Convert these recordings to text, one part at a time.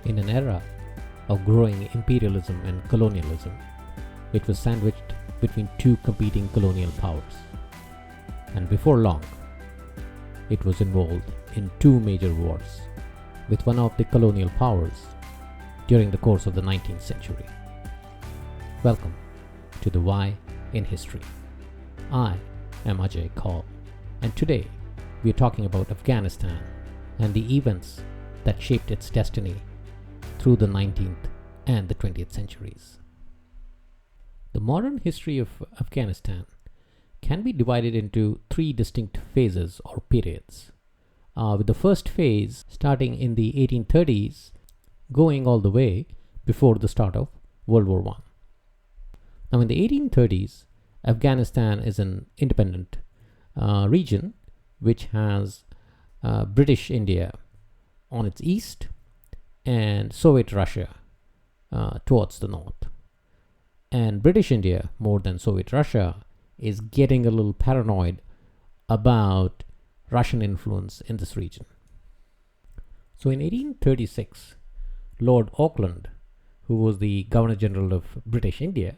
In an era of growing imperialism and colonialism, it was sandwiched between two competing colonial powers. And before long, it was involved in two major wars with one of the colonial powers during the course of the 19th century. Welcome to the Why in History. I am Ajay Kaul, and today we are talking about Afghanistan and the events that shaped its destiny through the 19th and the 20th centuries. The modern history of Afghanistan can be divided into three distinct phases or periods, with the first phase starting in the 1830s, going all the way before the start of World War I. Now, in the 1830s, Afghanistan is an independent region which has British India on its east and Soviet Russia towards the north. And British India, more than Soviet Russia, is getting a little paranoid about Russian influence in this region. So in 1836, Lord Auckland, who was the Governor General of British India,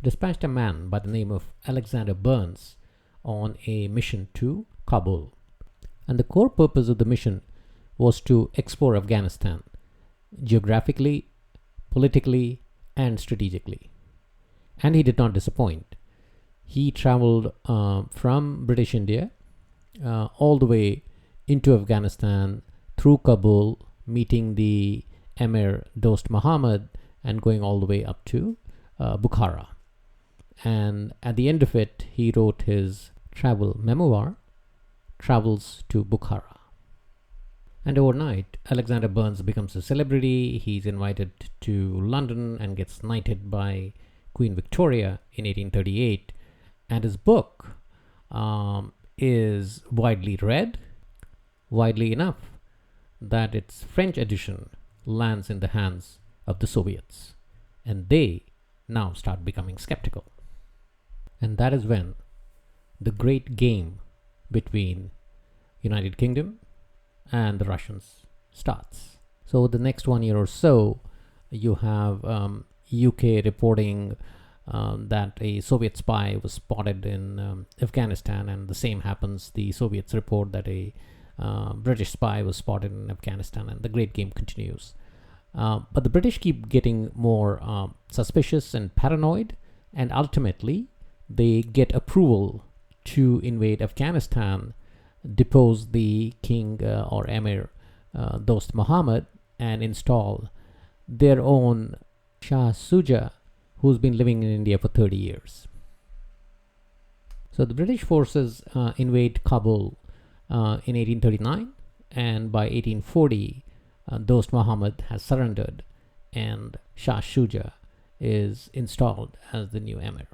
dispatched a man by the name of Alexander Burnes on a mission to Kabul. And the core purpose of the mission was to explore Afghanistan geographically, politically, and strategically. And he did not disappoint. He traveled from British India all the way into Afghanistan through Kabul, meeting the Emir Dost Muhammad and going all the way up to Bukhara. And at the end of it, he wrote his travel memoir, Travels to Bukhara. And overnight, Alexander Burnes becomes a celebrity. He's invited to London and gets knighted by Queen Victoria in 1838. And his book is widely read, widely enough that its French edition lands in the hands of the Soviets. And they now start becoming skeptical. And that is when the great game between United Kingdom and the Russians starts. So the next 1 year or so, you have UK reporting that a Soviet spy was spotted in Afghanistan, and the same happens. The Soviets report that a British spy was spotted in Afghanistan, and the great game continues. But the British keep getting more suspicious and paranoid, and ultimately they get approval to invade Afghanistan, depose the king or emir Dost Muhammad, and install their own Shah Shuja, who's been living in India for 30 years. So the British forces invade Kabul in 1839, and by 1840, Dost Muhammad has surrendered, and Shah Shuja is installed as the new emir.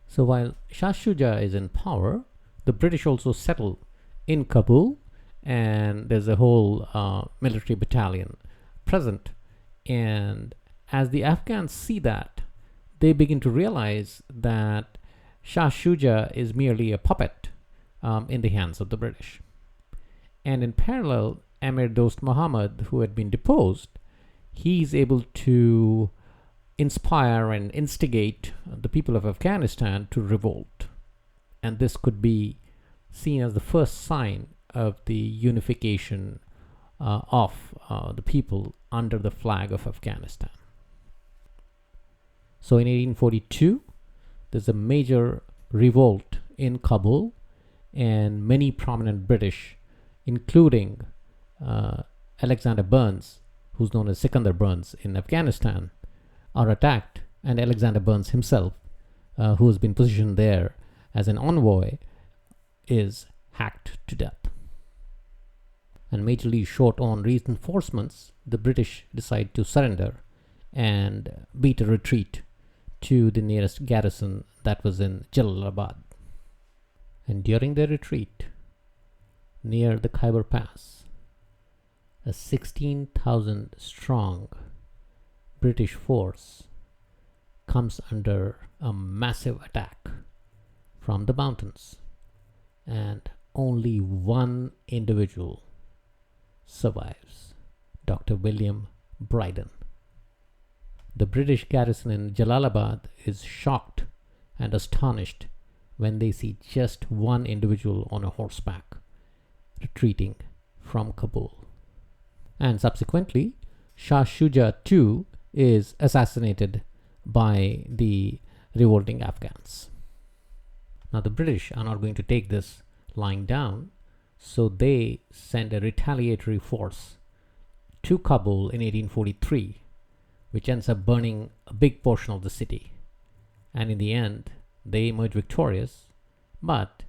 So while Shah Shuja is in power, the British also settle in Kabul, and there's a whole military battalion present. And as the Afghans see that, they begin to realize that Shah Shuja is merely a puppet in the hands of the British. And in parallel, Emir Dost Muhammad, who had been deposed, he's able to inspire and instigate the people of Afghanistan to revolt. And this could be seen as the first sign of the unification of the people under the flag of Afghanistan. So in 1842, there's a major revolt in Kabul, and many prominent British, including Alexander Burnes, who's known as Sikandar Burnes in Afghanistan, are attacked, and Alexander Burnes himself, who has been positioned there as an envoy, is hacked to death. And majorly short on reinforcements, the British decide to surrender and beat a retreat to the nearest garrison that was in Jalalabad. And during their retreat, near the Khyber Pass, a 16,000 strong British force comes under a massive attack from the mountains, and only one individual survives Dr. William Brydon. The British garrison in Jalalabad is shocked and astonished when they see just one individual on a horseback retreating from Kabul. And subsequently, Shah Shuja too is assassinated by the revolting Afghans. Now the British are not going to take this lying down, so they send a retaliatory force to Kabul in 1843, which ends up burning a big portion of the city. And in the end, they emerge victorious, but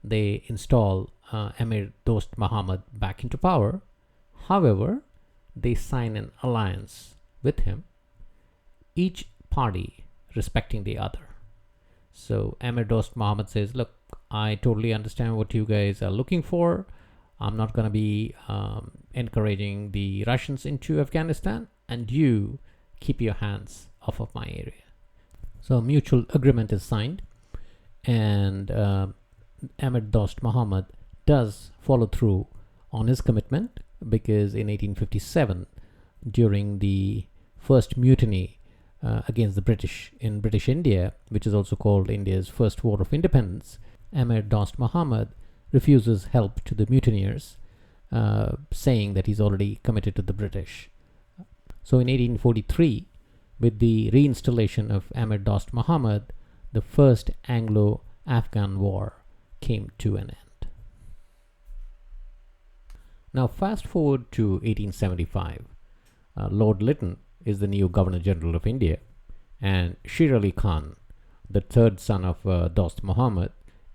they install Emir Dost Muhammad back into power. However, they sign an alliance with him, each party respecting the other. So Emir Dost Muhammad says, look, I totally understand what you guys are looking for. I'm not going to be encouraging the Russians into Afghanistan, and you keep your hands off of my area. So a mutual agreement is signed, and Emir Dost Muhammad does follow through on his commitment, because in 1857, during the first mutiny against the British in British India, which is also called India's first war of independence, Emir Dost Muhammad refuses help to the mutineers, saying that he's already committed to the British. So in 1843, with the reinstallation of Emir Dost Muhammad, the first Anglo-Afghan War came to an end. Now fast forward to 1875. Lord Lytton is the new Governor General of India, and Sher Ali Khan, the third son of Dost Muhammad,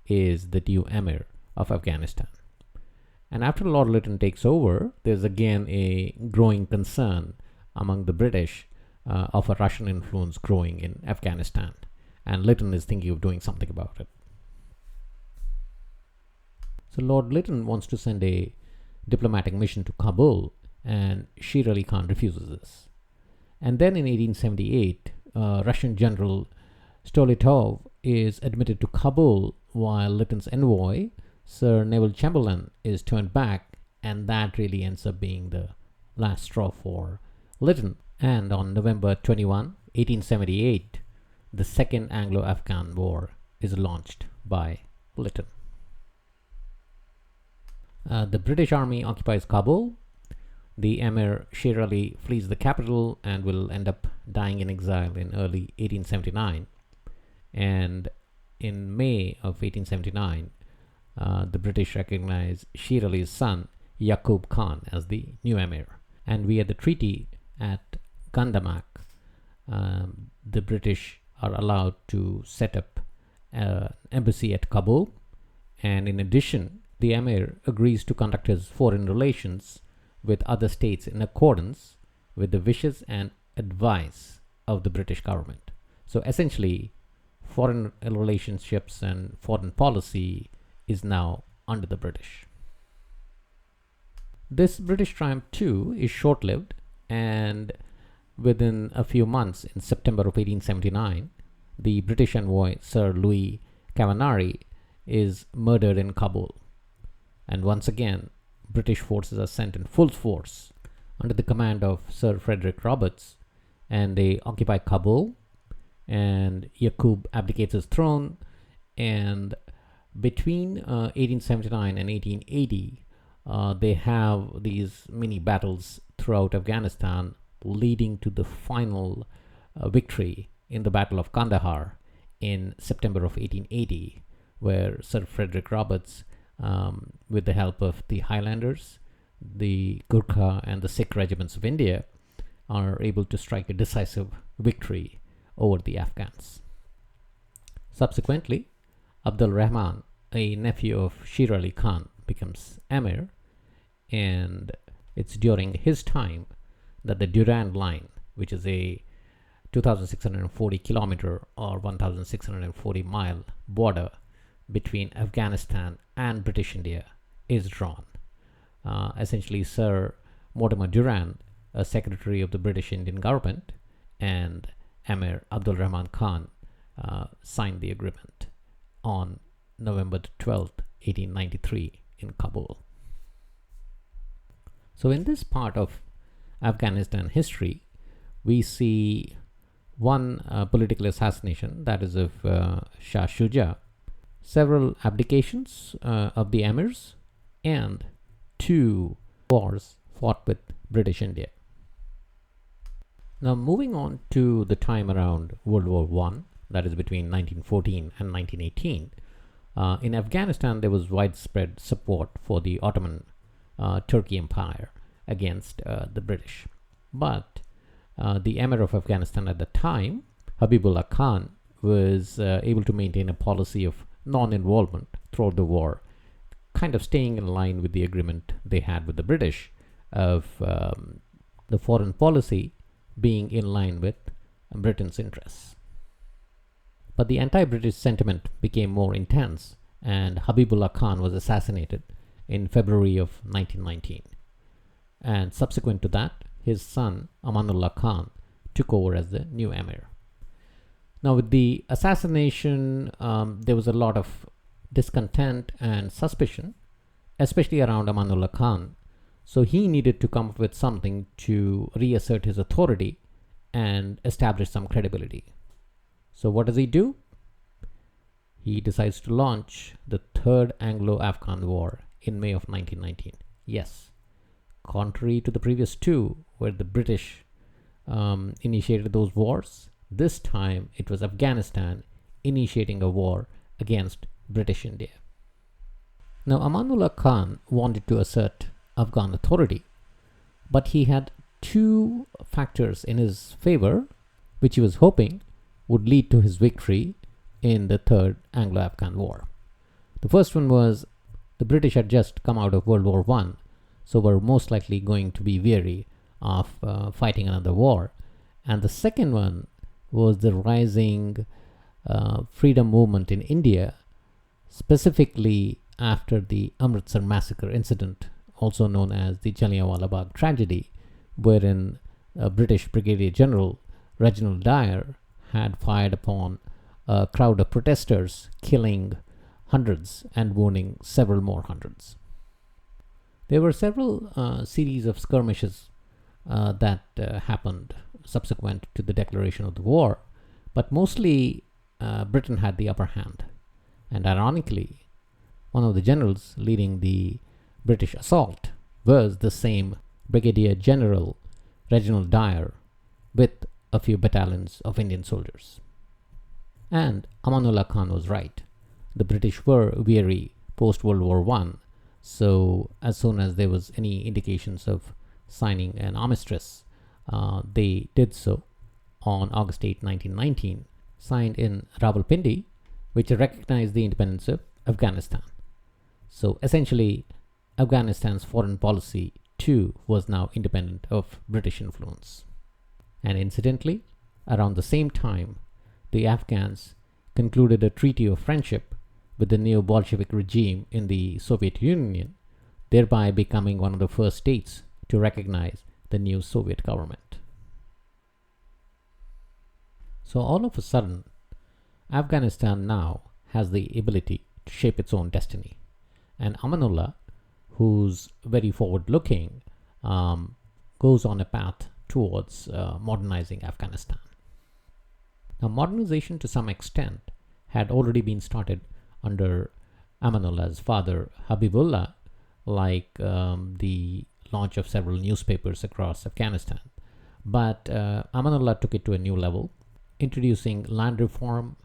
is the new Emir of Afghanistan. And after Lord Lytton takes over, there's again a growing concern among the British of a Russian influence growing in Afghanistan, and Lytton is thinking of doing something about it. So Lord Lytton wants to send a diplomatic mission to Kabul, and Sher Ali Khan refuses this. And then in 1878, Russian General Stolitov is admitted to Kabul, while Lytton's envoy, Sir Neville Chamberlain, is turned back, and that really ends up being the last straw for Lytton. And on November 21, 1878, the Second Anglo-Afghan War is launched by Lytton. The British Army occupies Kabul. The Emir Sher Ali flees the capital and will end up dying in exile in early 1879. And in May of 1879, the British recognize Sher Ali's son, Yaqub Khan, as the new Emir. And via the treaty at Gandamak, the British are allowed to set up an embassy at Kabul. And in addition, the Emir agrees to conduct his foreign relations with other states in accordance with the wishes and advice of the British government. So essentially, foreign relationships and foreign policy is now under the British. This British triumph too is short-lived, and within a few months, in September of 1879, the British envoy Sir Louis Cavagnari is murdered in Kabul. And once again, British forces are sent in full force under the command of Sir Frederick Roberts, and they occupy Kabul, and Yaqub abdicates his throne. And between 1879 and 1880, they have these mini battles throughout Afghanistan, leading to the final victory in the Battle of Kandahar in September of 1880, where Sir Frederick Roberts, with the help of the Highlanders, the Gurkha, and the Sikh regiments of India, are able to strike a decisive victory over the Afghans. Subsequently, Abdul Rahman, a nephew of Sher Ali Khan, becomes Emir, and it's during his time that the Durand Line, which is a 2,640 kilometer or 1,640 mile border between Afghanistan and British India, is drawn. Essentially, Sir Mortimer Durand, a secretary of the British Indian government, and Emir Abdul Rahman Khan signed the agreement on November 12th, 1893 in Kabul. So in this part of Afghanistan history, we see one political assassination, that is of Shah Shuja, several abdications of the emirs, and 2 wars fought with British India. Now, moving on to the time around World War I, that is between 1914 and 1918, in Afghanistan there was widespread support for the Ottoman Turkey Empire against the British. But the Emir of Afghanistan at the time, Habibullah Khan, was able to maintain a policy of non-involvement throughout the war, kind of staying in line with the agreement they had with the British of the foreign policy being in line with Britain's interests. But the anti-British sentiment became more intense, and Habibullah Khan was assassinated in February of 1919. And subsequent to that, his son Amanullah Khan took over as the new emir. Now, with the assassination, there was a lot of discontent and suspicion, especially around Amanullah Khan. So he needed to come up with something to reassert his authority and establish some credibility. So what does he do? He decides to launch the Third Anglo-Afghan War in May of 1919. Yes, contrary to the previous 2, where the British initiated those wars, this time it was Afghanistan initiating a war against British India. Now, Amanullah Khan wanted to assert Afghan authority, but he had 2 factors in his favor, which he was hoping would lead to his victory in the Third Anglo-Afghan War. The first one was the British had just come out of World War I, so were most likely going to be weary of fighting another war. And the second one was the rising freedom movement in India, specifically after the Amritsar massacre incident, also known as the Jallianwala Bagh tragedy, wherein British Brigadier General Reginald Dyer had fired upon a crowd of protesters, killing hundreds and wounding several more hundreds. There were several series of skirmishes that happened subsequent to the declaration of the war, but mostly Britain had the upper hand. And ironically, one of the generals leading the British assault was the same Brigadier General Reginald Dyer, with a few battalions of Indian soldiers. And Amanullah Khan was right. The British were weary post-World War I, so as soon as there was any indications of signing an armistice, they did so on August 8, 1919, signed in Rawalpindi, which recognized the independence of Afghanistan. So essentially, Afghanistan's foreign policy too was now independent of British influence. And incidentally, around the same time, the Afghans concluded a treaty of friendship with the neo-Bolshevik regime in the Soviet Union, thereby becoming one of the first states to recognize the new Soviet government. So all of a sudden, Afghanistan now has the ability to shape its own destiny. And Amanullah, who's very forward-looking, goes on a path towards modernizing Afghanistan. Now, modernization to some extent had already been started under Amanullah's father, Habibullah, like the launch of several newspapers across Afghanistan. But Amanullah took it to a new level, introducing land reform,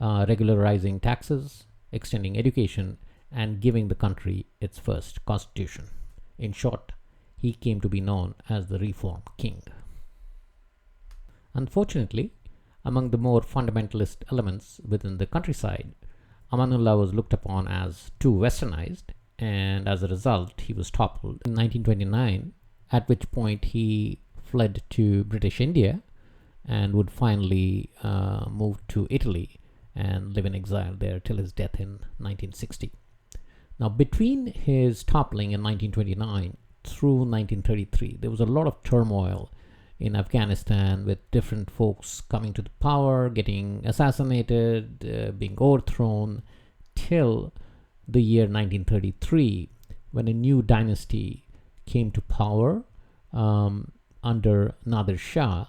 regularizing taxes, extending education, and giving the country its first constitution. In short, he came to be known as the Reform King. Unfortunately, among the more fundamentalist elements within the countryside, Amanullah was looked upon as too westernized, and as a result, he was toppled in 1929, at which point he fled to British India and would finally move to Italy and live in exile there till his death in 1960. Now, between his toppling in 1929 through 1933, there was a lot of turmoil in Afghanistan, with different folks coming to the power, getting assassinated, being overthrown, till the year 1933, when a new dynasty came to power under Nadir Shah,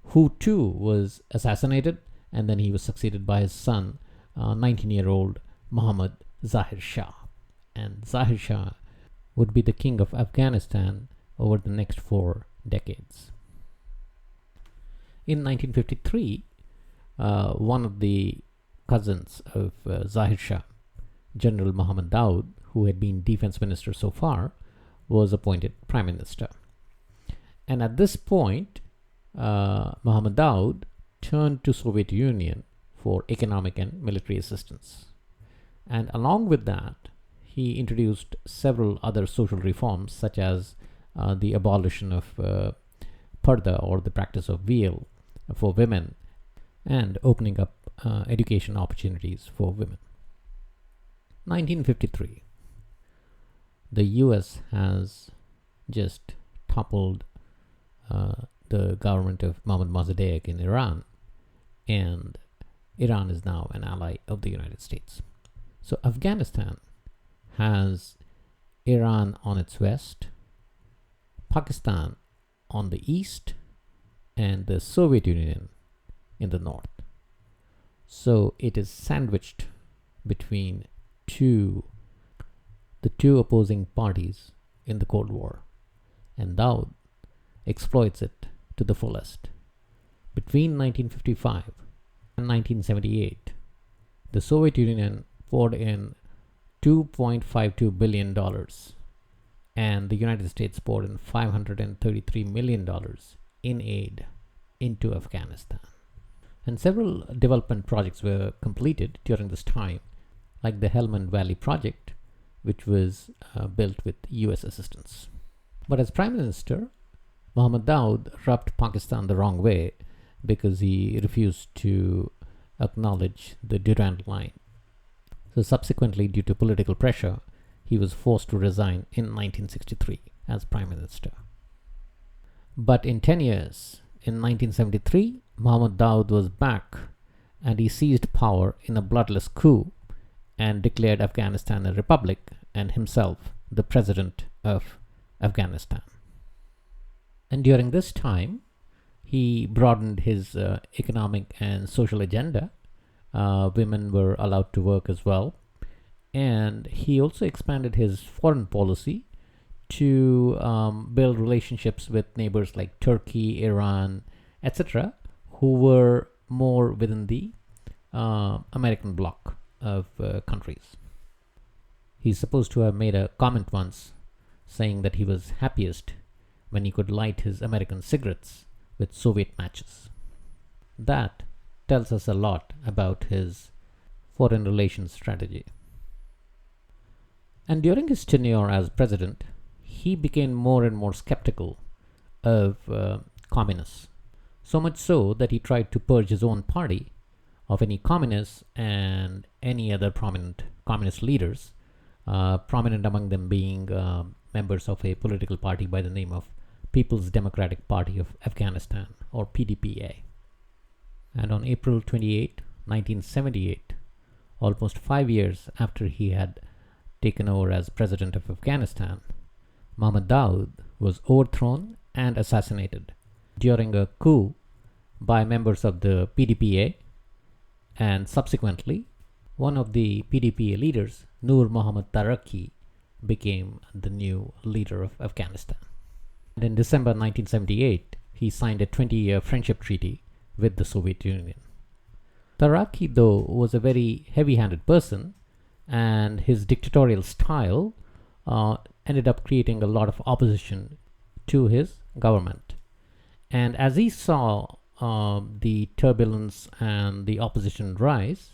who too was assassinated, and then he was succeeded by his son, 19-year-old Muhammad Zahir Shah. And Zahir Shah would be the king of Afghanistan over the next 4 decades. In 1953, one of the cousins of Zahir Shah, General Muhammad Daud, who had been defense minister so far, was appointed prime minister. And at this point, Muhammad Daud turned to Soviet Union for economic and military assistance. And along with that, he introduced several other social reforms, such as the abolition of parda, or the practice of veil, for women, and opening up education opportunities for women. 1953. The US has just toppled the government of Mohammad Mossadegh in Iran, and Iran is now an ally of the United States. So Afghanistan has Iran on its west, Pakistan on the east, and the Soviet Union in the north. So it is sandwiched between the two opposing parties in the Cold War, and Daud exploits it to the fullest. Between 1955 and 1978, the Soviet Union poured in $2.52 billion, and the United States poured in $533 million in aid into Afghanistan. And several development projects were completed during this time, like the Helmand Valley project, which was built with US assistance. But as Prime Minister, Muhammad Daud rubbed Pakistan the wrong way because he refused to acknowledge the Durand Line. So subsequently, due to political pressure, he was forced to resign in 1963 as Prime Minister. But in 10 years, in 1973, Muhammad Daud was back, and he seized power in a bloodless coup and declared Afghanistan a republic and himself the president of Afghanistan. And during this time, he broadened his economic and social agenda. Women were allowed to work as well. And he also expanded his foreign policy to build relationships with neighbors like Turkey, Iran, etc., who were more within the American bloc of countries. He's supposed to have made a comment once saying that he was happiest when he could light his American cigarettes with Soviet matches. That tells us a lot about his foreign relations strategy. And during his tenure as president, he became more and more skeptical of communists. So much so that he tried to purge his own party of any communists and any other prominent communist leaders, prominent among them being members of a political party by the name of People's Democratic Party of Afghanistan, or PDPA. And on April 28, 1978, almost 5 years after he had taken over as president of Afghanistan, Muhammad Daud was overthrown and assassinated during a coup by members of the PDPA, and subsequently, one of the PDPA leaders, Nur Muhammad Taraki, became the new leader of Afghanistan. And in December 1978, he signed a 20-year friendship treaty with the Soviet Union. Taraki, though, was a very heavy-handed person, and his dictatorial style ended up creating a lot of opposition to his government. And as he saw the turbulence and the opposition rise,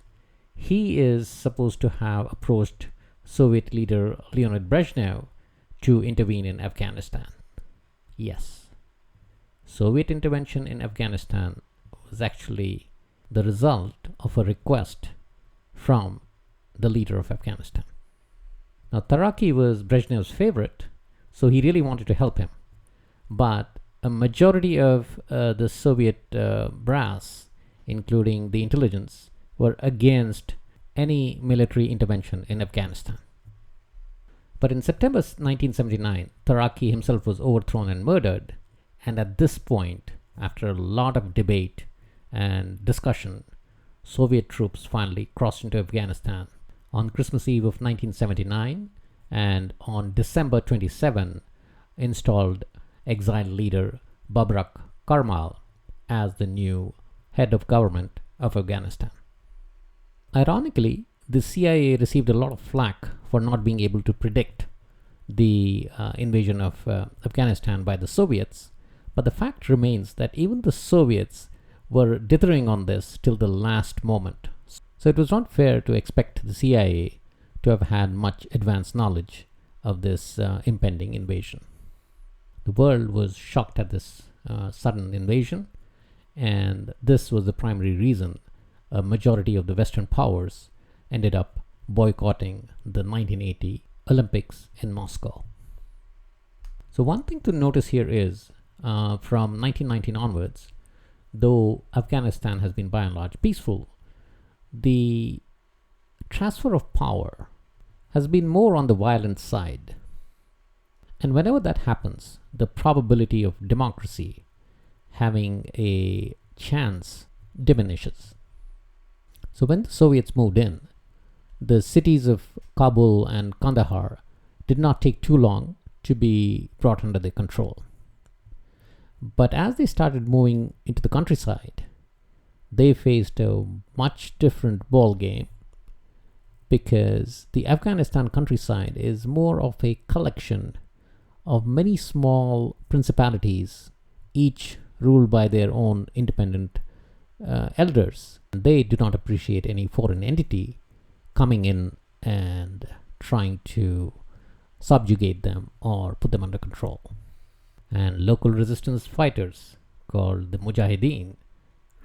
he is supposed to have approached Soviet leader Leonid Brezhnev to intervene in Afghanistan. Yes, Soviet intervention in Afghanistan was actually the result of a request from the leader of Afghanistan. Now, Taraki was Brezhnev's favorite, so he really wanted to help him. But a majority of the Soviet brass, including the intelligence, were against any military intervention in Afghanistan. But in September 1979, Taraki himself was overthrown and murdered. And at this point, after a lot of debate and discussion, Soviet troops finally crossed into Afghanistan on Christmas Eve of 1979, and on December 27 installed exiled leader Babrak Karmal as the new head of government of Afghanistan. Ironically, the CIA received a lot of flack for not being able to predict the invasion of Afghanistan by the Soviets, but the fact remains that even the Soviets were dithering on this till the last moment. So it was not fair to expect the CIA to have had much advanced knowledge of this impending invasion. The world was shocked at this sudden invasion, and this was the primary reason a majority of the Western powers ended up boycotting the 1980 Olympics in Moscow. So one thing to notice here is, from 1919 onwards, though Afghanistan has been by and large peaceful, the transfer of power has been more on the violent side. And whenever that happens, the probability of democracy having a chance diminishes. So when the Soviets moved in, the cities of Kabul and Kandahar did not take too long to be brought under their control. But as they started moving into the countryside, they faced a much different ball game, because the Afghanistan countryside is more of a collection of many small principalities, each ruled by their own independent elders. They do not appreciate any foreign entity coming in and trying to subjugate them or put them under control. And local resistance fighters, called the Mujahideen,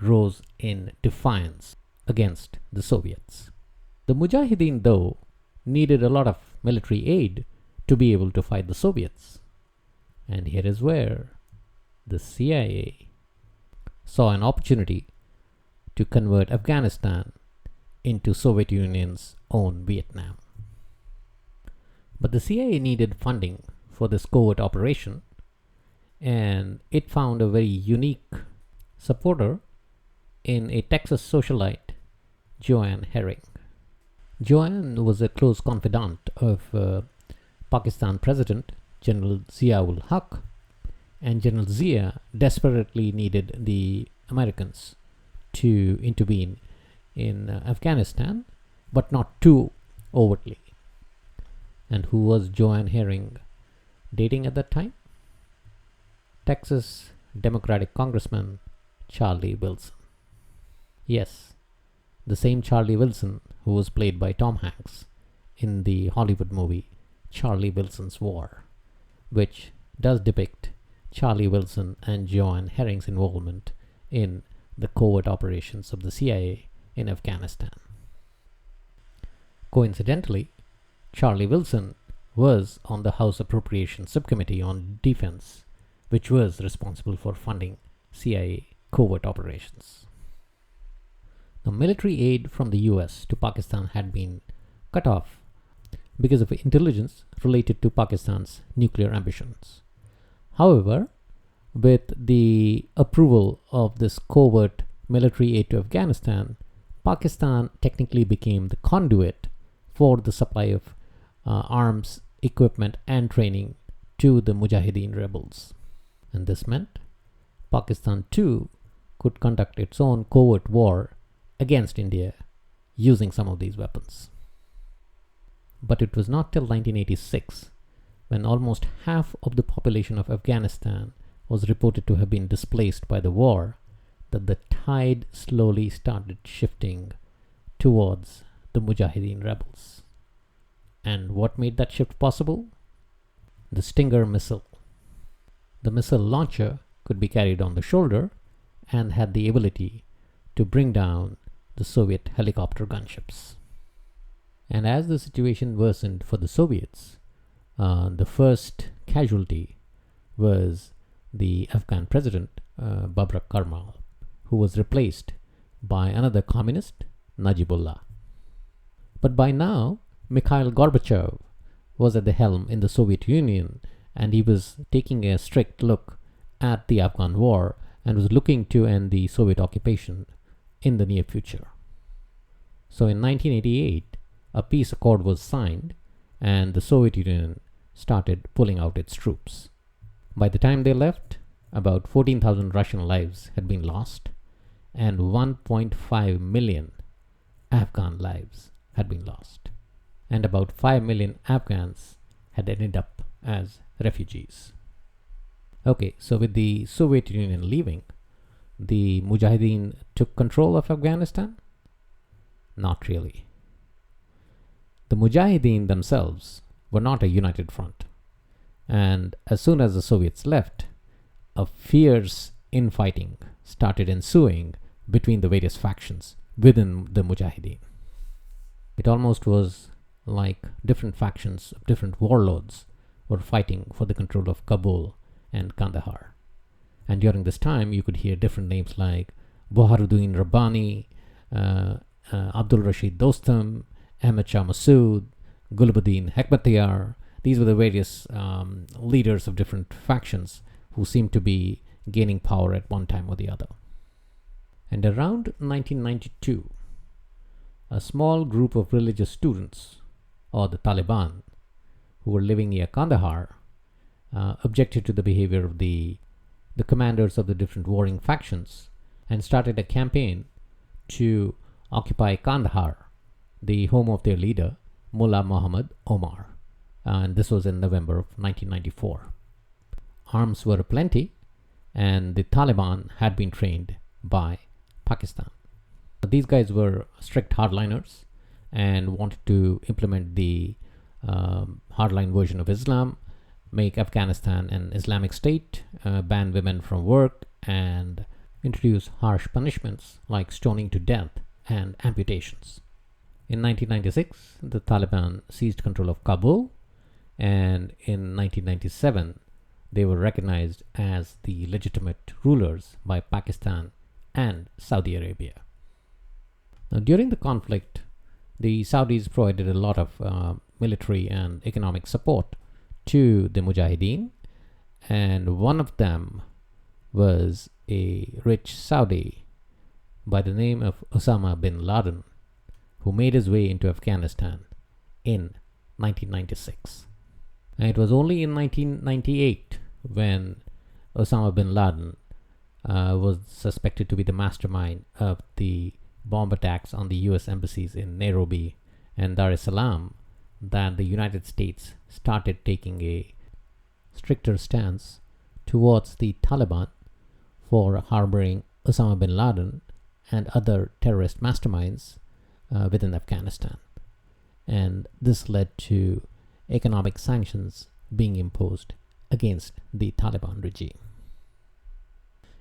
rose in defiance against the Soviets. The Mujahideen, though, needed a lot of military aid to be able to fight the Soviets. And here is where the CIA saw an opportunity to convert Afghanistan into Soviet Union's own Vietnam. But the CIA needed funding for this covert operation, and it found a very unique supporter in a Texas socialite, Joanne Herring. Joanne was a close confidant of Pakistan President General Zia-ul-Haq, and General Zia desperately needed the Americans to intervene in Afghanistan, but not too overtly. And who was Joanne Herring dating at that time? Texas Democratic Congressman Charlie Wilson. Yes, the same Charlie Wilson who was played by Tom Hanks in the Hollywood movie Charlie Wilson's War, which does depict Charlie Wilson and Joanne Herring's involvement in the covert operations of the CIA in Afghanistan. Coincidentally, Charlie Wilson was on the House Appropriations Subcommittee on Defense, which was responsible for funding CIA covert operations. The military aid from the US to Pakistan had been cut off because of intelligence related to Pakistan's nuclear ambitions. However, with the approval of this covert military aid to Afghanistan, Pakistan technically became the conduit for the supply of arms, equipment, and training to the Mujahideen rebels. And this meant Pakistan too could conduct its own covert war against India using some of these weapons. But it was not till 1986, when almost half of the population of Afghanistan was reported to have been displaced by the war, that the tide slowly started shifting towards the Mujahideen rebels. And what made that shift possible? The Stinger missile. The missile launcher could be carried on the shoulder and had the ability to bring down the Soviet helicopter gunships. And as the situation worsened for the Soviets, the first casualty was the Afghan president, Babrak Karmal, who was replaced by another communist, Najibullah. But by now, Mikhail Gorbachev was at the helm in the Soviet Union, and he was taking a strict look at the Afghan war and was looking to end the Soviet occupation in the near future. So in 1988, a peace accord was signed and the Soviet Union started pulling out its troops. By the time they left, about 14,000 Russian lives had been lost and 1.5 million Afghan lives had been lost. And about 5 million Afghans had ended up as refugees. Okay, so with the Soviet Union leaving, the Mujahideen took control of Afghanistan? Not really. The Mujahideen themselves were not a united front. And as soon as the Soviets left, a fierce infighting started ensuing between the various factions within the Mujahideen. It almost was like different factions of different warlords were fighting for the control of Kabul and Kandahar. And during this time, you could hear different names like Boharuddin Rabbani, Abdul Rashid Dostum, Ahmad Shah Massoud, Gulbuddin Hekmatyar. These were the various leaders of different factions who seemed to be gaining power at one time or the other. And around 1992, a small group of religious students, or the Taliban, who were living near Kandahar, objected to the behavior of the commanders of the different warring factions and started a campaign to occupy Kandahar, the home of their leader, Mullah Muhammad Omar. And this was in November of 1994. Arms were aplenty, and the Taliban had been trained by Pakistan. These guys were strict hardliners and wanted to implement the hardline version of Islam, make Afghanistan an Islamic state, ban women from work, and introduce harsh punishments like stoning to death and amputations. In 1996, the Taliban seized control of Kabul, and in 1997, they were recognized as the legitimate rulers by Pakistan and Saudi Arabia. Now, during the conflict, the Saudis provided a lot of military and economic support to the Mujahideen, and one of them was a rich Saudi by the name of Osama bin Laden, who made his way into Afghanistan in 1996. And it was only in 1998 when Osama bin Laden was suspected to be the mastermind of the bomb attacks on the US embassies in Nairobi and Dar es Salaam that the United States started taking a stricter stance towards the Taliban for harboring Osama bin Laden and other terrorist masterminds within Afghanistan. And this led to economic sanctions being imposed against the Taliban regime.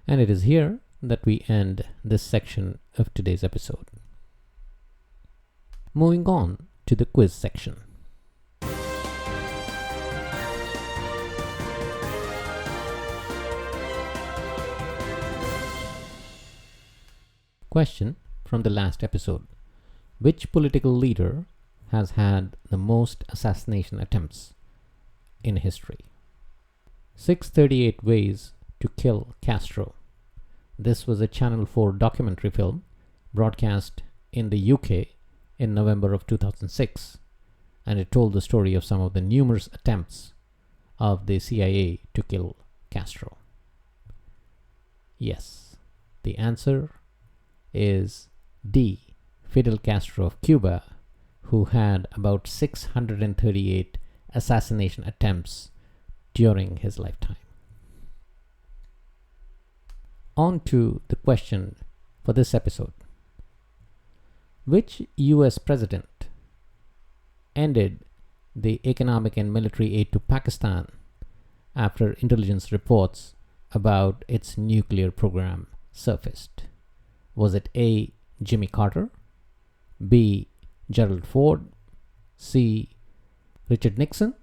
And it is here that we end this section of today's episode. Moving on to the quiz section. Question from the last episode. Which political leader has had the most assassination attempts in history? 638 Ways to Kill Castro. This was a Channel 4 documentary film broadcast in the UK in November of 2006, and it told the story of some of the numerous attempts of the CIA to kill Castro. Yes, the answer is D. Fidel Castro of Cuba, who had about 638 assassination attempts during his lifetime. On to the question for this episode. Which US president ended the economic and military aid to Pakistan after intelligence reports about its nuclear program surfaced? Was it A. Jimmy Carter, B. Gerald Ford, C. Richard Nixon,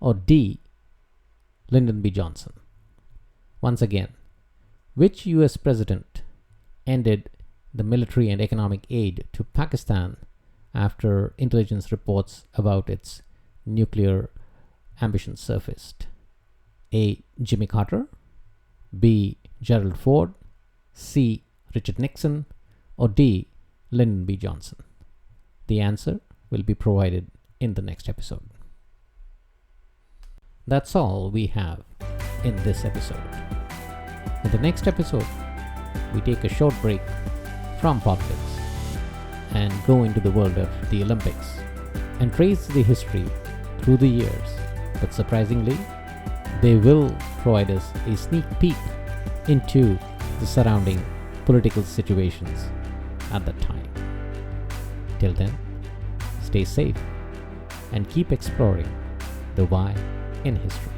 or D. Lyndon B. Johnson? Once again, which US president ended the military and economic aid to Pakistan after intelligence reports about its nuclear ambitions surfaced? A. Jimmy Carter, B. Gerald Ford, C. Richard Nixon, or D. Lyndon B. Johnson? The answer will be provided in the next episode. That's all we have in this episode. In the next episode, we take a short break from politics and go into the world of the Olympics and trace the history through the years. But surprisingly, they will provide us a sneak peek into the surrounding political situations at that time. Till then, stay safe and keep exploring the why in history.